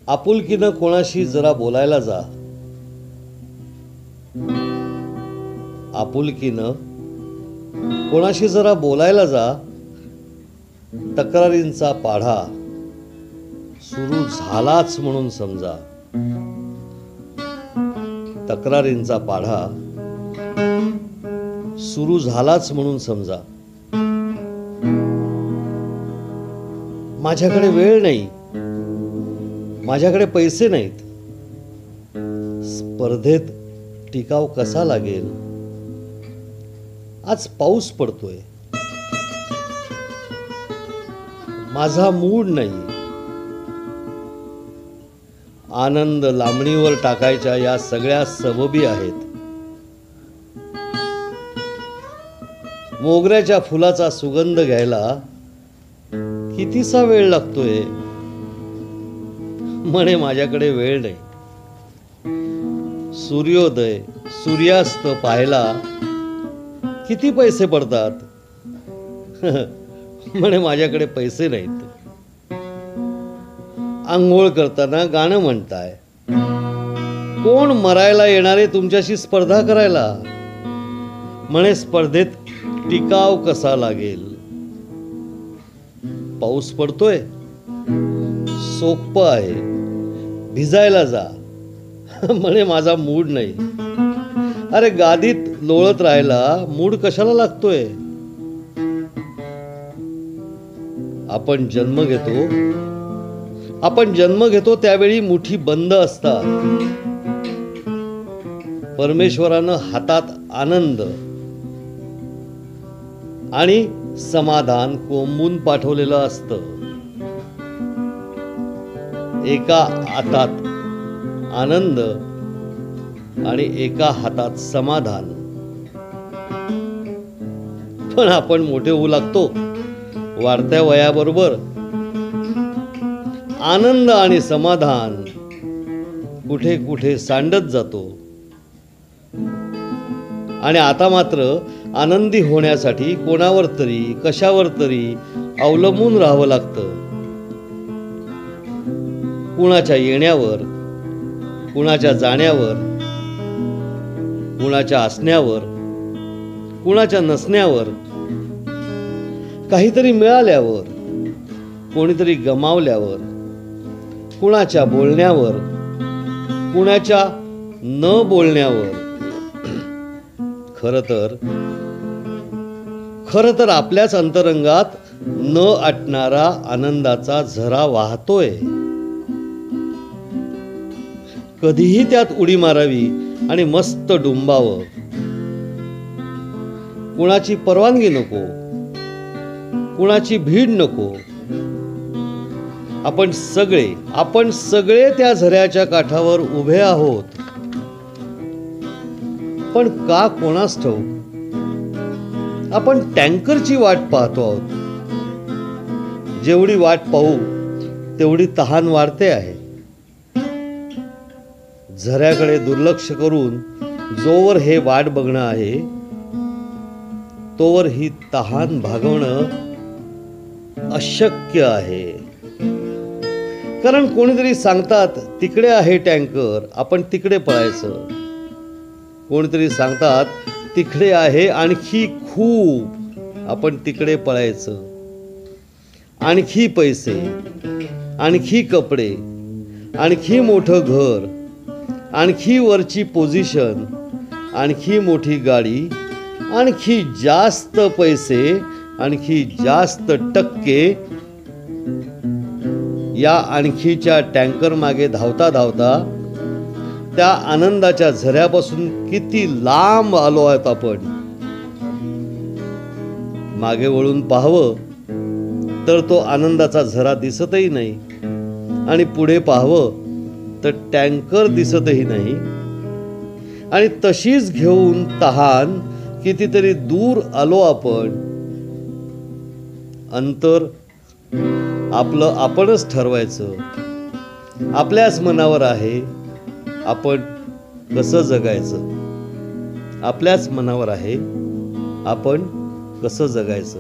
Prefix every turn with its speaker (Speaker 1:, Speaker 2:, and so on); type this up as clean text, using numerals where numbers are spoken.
Speaker 1: आपुलकीनं कोणाशी जरा बोलायला जा. आपुलकीनं कोणाशी जरा बोलायला जा. तक्रारींचा पाढा सुरू झालाच म्हणून समजा. तक्रारींचा पाढा सुरू झालाच म्हणून समजा. माझ्याकडे वेळ नाही, माझ्याकडे पैसे नाहीत. स्पर्धेत टिकाव कसा लागेल. आज पाऊस पडतोय, माझा मूड नाही. आनंद लांबणीवर टाकायच्या या सगळ्या सबबी आहेत. मोगऱ्याच्या फुलाचा सुगंध घ्यायला कितीसा वेळ लागतोय. म्हणे माझ्याकडे वेळ नाही. सूर्योदय सूर्यास्त पाहायला किती पैसे पडतात. म्हणे माझ्याकडे पैसे नाहीत. आंघोळ करताना गाणं म्हणताय. कोण मरायला येणारे तुमच्याशी स्पर्धा करायला. म्हणे स्पर्धेत टिकाव कसा लागेल. पाऊस पडतोय, सोपं आहे, भिजायला जा. म्हणे माझा मूड नाही. अरे गादीत लोळत राहायला मूड कशाला लागतोय. आपण जन्म घेतो त्यावेळी मुठी बंद असतात. परमेश्वरानं हातात आनंद आणि समाधान कोंबून पाठवलेलं असतं. एका हातात आनंद आणि एका हातात समाधान. पण आपण मोठे होऊ लागतो. वाढत्या वयाबरोबर आनंद आणि समाधान कुठे कुठे सांडत जातो. आणि आता मात्र आनंदी होण्यासाठी कोणावर तरी कशावर तरी अवलंबून राहावं लागतं. कुणाच्या येण्यावर, कुणाच्या जाण्यावर, कुणाच्या असण्यावर, कुणाच्या नसण्यावर. काहीतरी मिळाल्यावर, कोणीतरी गमावल्यावर, कुणाच्या बोलण्यावर, कुणाच्या न बोलण्यावर. खर तर आपल्याच अंतरंगात न आटणारा आनंदाचा झरा वाहतोय. कधीही त्यात उडी मारावी आणि मस्त डुंबावं. कुणाची परवानगी नको, कुणाची भीड नको. आपण सगळे त्या झऱ्याच्या काठावर उभे आहोत. पण का कोणास ठाऊक आपण टँकरची वाट पाहतो आहोत. जेवढी वाट पाहू तेवढी तहान वाढते आहे. झऱ्याकडे दुर्लक्ष करून जोवर हे वाट बघणं आहे तोवर ही तहान भागवणं अशक्य आहे. कारण कोणीतरी सांगतात तिकडे आहे टँकर, आपण तिकडे पळायचं. कोणीतरी सांगतात तिकडे आहे आणखी खूप, आपण तिकडे पळायचं. आणखी पैसे, आणखी कपडे, आणखी मोठं घर, आणखी वरची पोझिशन, आणखी मोठी गाडी, आणखी जास्त पैसे, आणखी जास्त टक्के. या आणखीच्या टँकर मागे धावता धावता त्या आनंदाच्या झऱ्यापासून किती लांब आलो आहोत आपण. मागे वळून पाहावं तर तो आनंदाचा झरा दिसतही नाही. आणि पुढे पाहावं तर टँकर दिसतही नाही. आणि तशीच घेऊन तहान कितीतरी दूर आलो आपण. अंतर आपलं आपणच ठरवायचं. आपल्याच मनावर आहे आपण कसं जगायचं. आपल्याच मनावर आहे आपण कसं जगायचं.